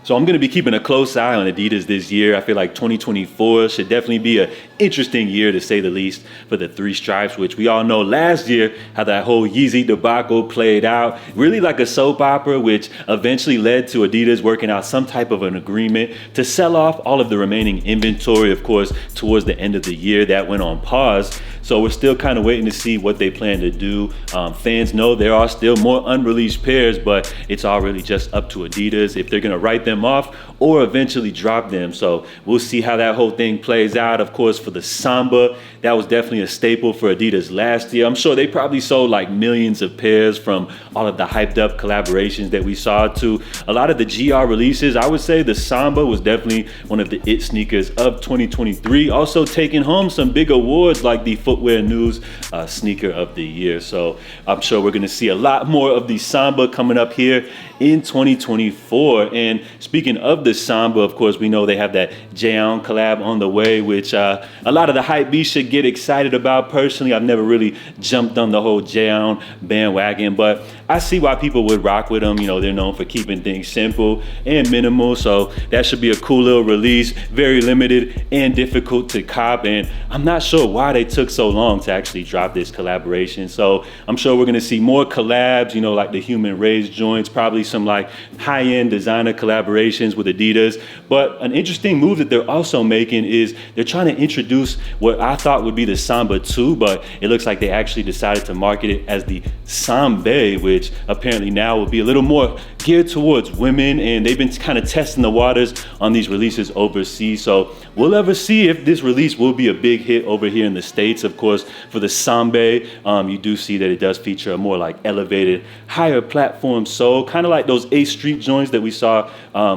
So I'm going to be keeping a close eye on Adidas this year. I feel like 2024 should definitely be an interesting year, to say the least, for the three stripes, which we all know last year how that whole Yeezy debacle played out. Really like a soap opera, which eventually led to Adidas working out some type of an agreement to sell off all of the remaining inventory, of course, towards the end of the year. That went on pause. So we're still kind of waiting to see what they plan to do. Fans know there are still more unreleased pairs, but it's all really just up to Adidas if they're going to write them off or eventually drop them. So we'll see how that whole thing plays out. Of course, for the Samba, that was definitely a staple for Adidas last year. I'm sure they probably sold like millions of pairs from all of the hyped up collaborations that we saw to a lot of the GR releases. I would say the Samba was definitely one of the it sneakers of 2023. Also taking home some big awards like the Footwear News Sneaker of the Year. So I'm sure we're going to see a lot more of the Samba coming up here in 2024. And speaking of the Samba, of course, we know they have that Jayon collab on the way, which a lot of the hype beasts should get excited about. Personally, I've never really jumped on the whole Jayon bandwagon, but I see why people would rock with them. You know, they're known for keeping things simple and minimal, so that should be a cool little release. Very limited and difficult to cop, and I'm not sure why they took so long to actually drop this collaboration. So I'm sure we're gonna see more collabs, you know, like the Human Rays joints, probably some like high-end designer collaborations with Adidas. But an interesting move that they're also making is they're trying to introduce what I thought would be the Samba 2, but it looks like they actually decided to market it as the Sambe, which apparently now will be a little more geared towards women, and they've been kind of testing the waters on these releases overseas. So we'll ever see if this release will be a big hit over here in the States. Of course, for the Sambe, you do see that it does feature a more like elevated, higher platform sole, kind of like those 8th Street joints that we saw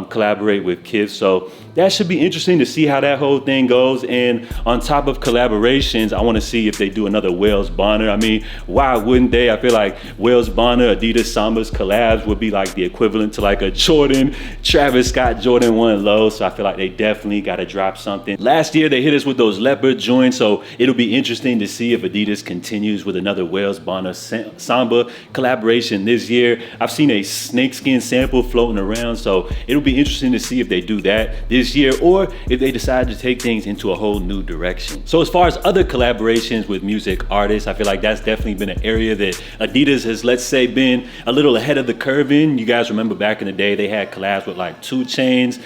collaborate with Kith. So that should be interesting to see how that whole thing goes. And on top of collaborations, I want to see if they do another Wales Bonner. I mean, why wouldn't they? I feel like Wales Bonner, Adidas Sambas collabs would be like the equivalent to like a Jordan, Travis Scott Jordan 1 low. So I feel like they definitely got to drop something. Last year, they hit us with those leopard joints. So it'll be interesting to see if Adidas continues with another Wales Bonner Samba collaboration this year. I've seen a snakeskin sample floating around. So it'll be interesting to see if they do that this year, or if they decide to take things into a whole new direction. So as far as other collaborations with music artists, I feel like that's definitely been an area that Adidas has, let's say, been a little ahead of the curve in. You guys remember back in the day, they had collabs with like 2 Chainz,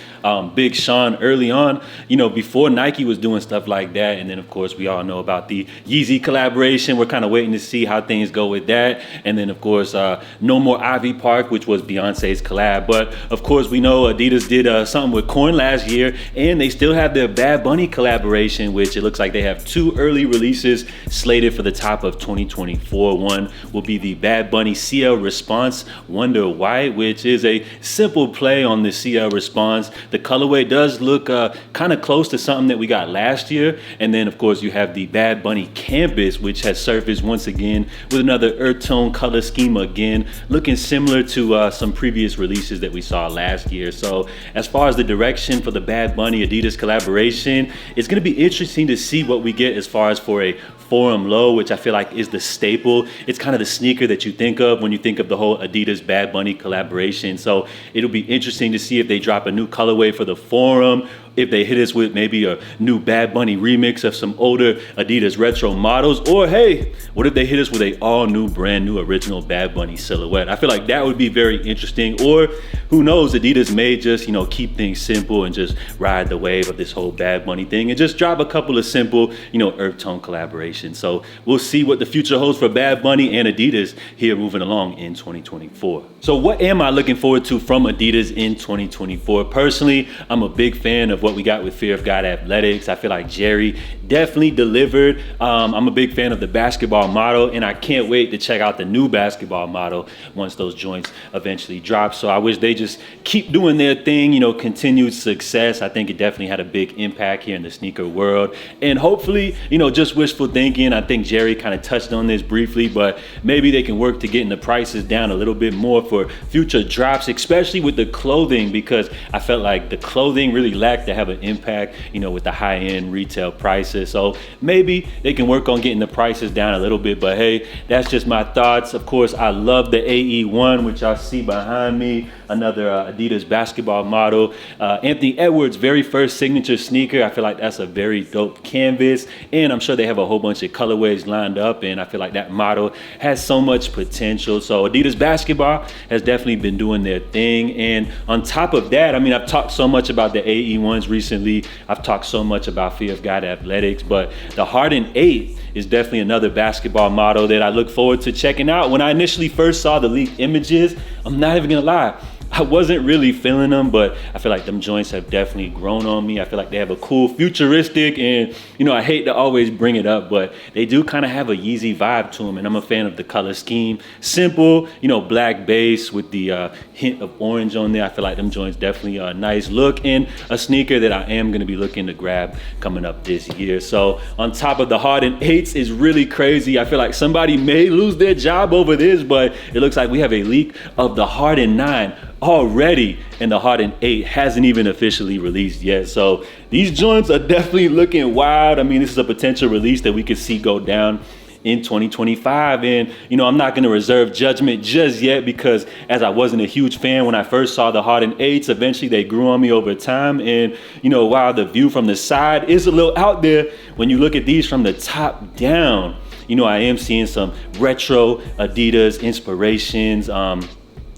Big Sean early on, you know, before Nike was doing stuff like that. And then of course, we all know about the Yeezy collaboration. We're kind of waiting to see how things go with that. And then of course, No More Ivy Park, which was Beyonce's collab. But of course, we know Adidas did something with Korn last year, and they still have their Bad Bunny collaboration, which it looks like they have 2 early releases slated for the top of 2024. One will be the Bad Bunny CL Response Wonder White, which is a simple play on the CL Response. The colorway does look kind of close to something that we got last year. And then of course you have the Bad Bunny Campus, which has surfaced once again with another earth tone color scheme, again looking similar to some previous releases that we saw last year. So as far as the direction for the Bad Bunny Adidas collaboration, it's going to be interesting to see what we get as far as for a Forum Low, which I feel like is the staple. It's kind of the sneaker that you think of when you think of the whole Adidas Bad Bunny collaboration. So it'll be interesting to see if they drop a new colorway for the Forum, if they hit us with maybe a new Bad Bunny remix of some older Adidas retro models, or hey, what if they hit us with a all new, brand new, original Bad Bunny silhouette? I feel like that would be very interesting. Or who knows, Adidas may just, you know, keep things simple and just ride the wave of this whole Bad Bunny thing and just drop a couple of simple, you know, earth tone collaborations. So we'll see what the future holds for Bad Bunny and Adidas here moving along in 2024. So what am I looking forward to from Adidas in 2024? Personally, I'm a big fan of what we got with Fear of God Athletics. I feel like Jerry definitely delivered. I'm a big fan of the basketball model, and I can't wait to check out the new basketball model once those joints eventually drop. So I wish they just keep doing their thing, you know, continued success. I think it definitely had a big impact here in the sneaker world. And hopefully, you know, just wishful thinking, I think Jerry kind of touched on this briefly, but maybe they can work to getting the prices down a little bit more for future drops, especially with the clothing, because I felt like the clothing really lacked to have an impact, you know, with the high-end retail prices. So maybe they can work on getting the prices down a little bit, but hey, that's just my thoughts. Of course, I love the AE1, which y'all see behind me. another Adidas basketball model. Anthony Edwards' very first signature sneaker. I feel like that's a very dope canvas, and I'm sure they have a whole bunch of colorways lined up, and I feel like that model has so much potential. So Adidas basketball has definitely been doing their thing. And on top of that, I mean, I've talked so much about the AE1s recently. I've talked so much about Fear of God Athletics, but the Harden 8 is definitely another basketball model that I look forward to checking out. When I initially first saw the leaked images, I'm not even gonna lie, I wasn't really feeling them, but I feel like them joints have definitely grown on me. I feel like they have a cool futuristic, and I hate to always bring it up, but they do kind of have a Yeezy vibe to them, and I'm a fan of the color scheme. Simple, black base with the hint of orange on there. I feel like them joints definitely a nice look, and a sneaker that I am gonna be looking to grab coming up this year. So on top of the Harden 8s is really crazy. I feel like somebody may lose their job over this, but it looks like we have a leak of the Harden 9 already, and the Harden 8 hasn't even officially released yet. So these joints are definitely looking wild. I mean, this is a potential release that we could see go down in 2025. And I'm not gonna reserve judgment just yet, because as I wasn't a huge fan when I first saw the Harden 8s, eventually they grew on me over time. And while the view from the side is a little out there, when you look at these from the top down, I am seeing some retro Adidas inspirations.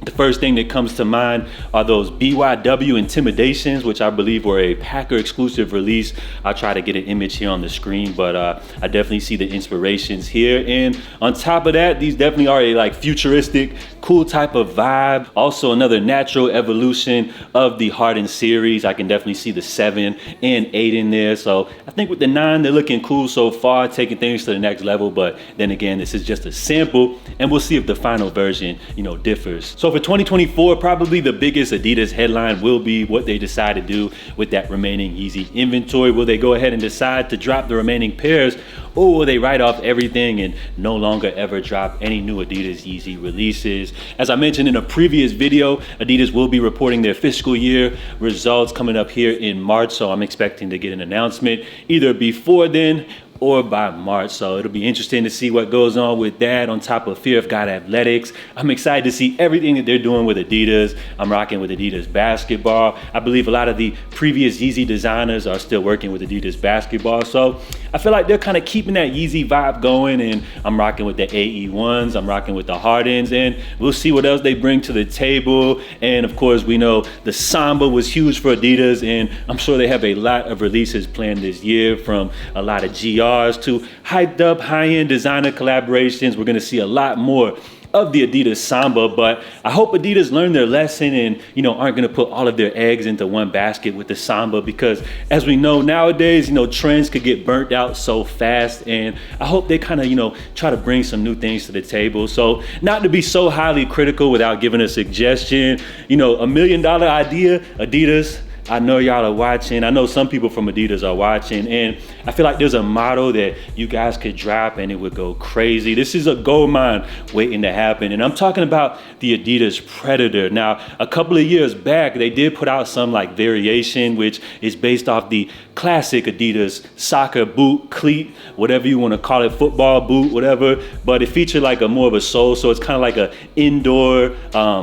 The first thing that comes to mind are those BYW Intimidations, which I believe were a Packer exclusive release. I'll try to get an image here on the screen, but I definitely see the inspirations here. And on top of that, these definitely are a futuristic, cool type of vibe. Also another natural evolution of the Harden series. I can definitely see the 7 and 8 in there. So I think with the 9, they're looking cool so far, taking things to the next level. But then again, this is just a sample, and we'll see if the final version, differs. So for 2024, probably the biggest Adidas headline will be what they decide to do with that remaining Yeezy inventory. Will they go ahead and decide to drop the remaining pairs, or will they write off everything and no longer ever drop any new Adidas Yeezy releases? As I mentioned in a previous video, Adidas will be reporting their fiscal year results coming up here in March, so I'm expecting to get an announcement either before then or by March. So it'll be interesting to see what goes on with that on top of Fear of God Athletics. I'm excited to see everything that they're doing with Adidas. I'm rocking with Adidas basketball. I believe a lot of the previous Yeezy designers are still working with Adidas basketball. So I feel like they're kind of keeping that Yeezy vibe going, and I'm rocking with the AE1s, I'm rocking with the Hardens, and we'll see what else they bring to the table. And of course, we know the Samba was huge for Adidas, and I'm sure they have a lot of releases planned this year, from a lot of GRs to hyped up high-end designer collaborations. We're gonna see a lot more of the Adidas Samba, but I hope Adidas learned their lesson and aren't gonna put all of their eggs into one basket with the Samba, because as we know nowadays, trends could get burnt out so fast, and I hope they kind of try to bring some new things to the table. So not to be so highly critical without giving a suggestion, $1 million idea, Adidas, I know y'all are watching. I know some people from Adidas are watching, and I feel like there's a model that you guys could drop and it would go crazy. This is a gold mine waiting to happen, and I'm talking about the Adidas Predator. Now, a couple of years back, they did put out some variation, which is based off the classic Adidas soccer boot, cleat, whatever you want to call it, football boot, whatever, but it featured a more of a sole, so it's kind of like a indoor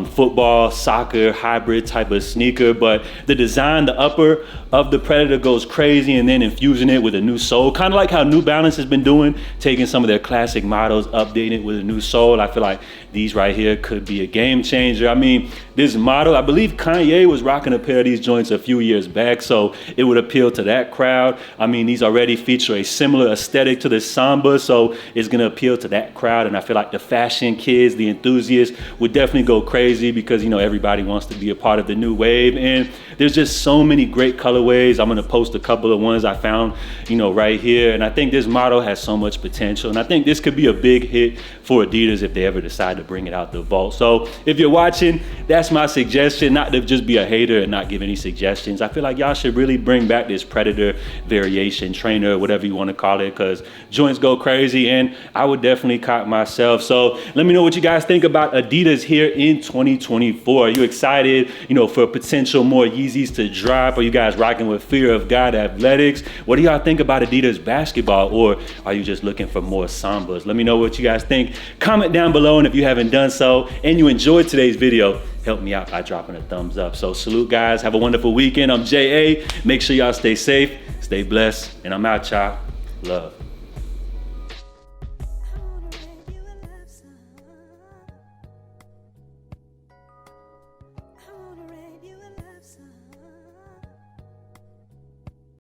football, soccer hybrid type of sneaker. But the design, the upper of the Predator goes crazy, and then infusing it with a new sole, kind of like how New Balance has been doing, taking some of their classic models, updating it with a new sole. I feel like these right here could be a game changer. I mean, this model, I believe Kanye was rocking a pair of these joints a few years back, so it would appeal to that crowd. I mean, these already feature a similar aesthetic to the Samba, so it's gonna appeal to that crowd. And I feel like the fashion kids, the enthusiasts, would definitely go crazy, because everybody wants to be a part of the new wave. And there's just so many great colorways. I'm gonna post a couple of ones I found, right here. And I think this model has so much potential, and I think this could be a big hit for Adidas if they ever decide to bring it out the vault. So if you're watching, that's my suggestion, not to just be a hater and not give any suggestions. I feel like y'all should really bring back this Predator variation, trainer, whatever you want to call it, because joints go crazy, and I would definitely cop myself. So let me know what you guys think about Adidas here in 2024. Are you excited, for potential more Yeezys to drop? Are you guys rocking with Fear of God Athletics? What do y'all think about Adidas basketball, or are you just looking for more Sambas? Let me know what you guys think. Comment down below, and if you haven't done so and you enjoyed today's video, help me out by dropping a thumbs up. So salute, guys. Have a wonderful weekend. I'm J.A. Make sure y'all stay safe, stay blessed, and I'm out, y'all. Love.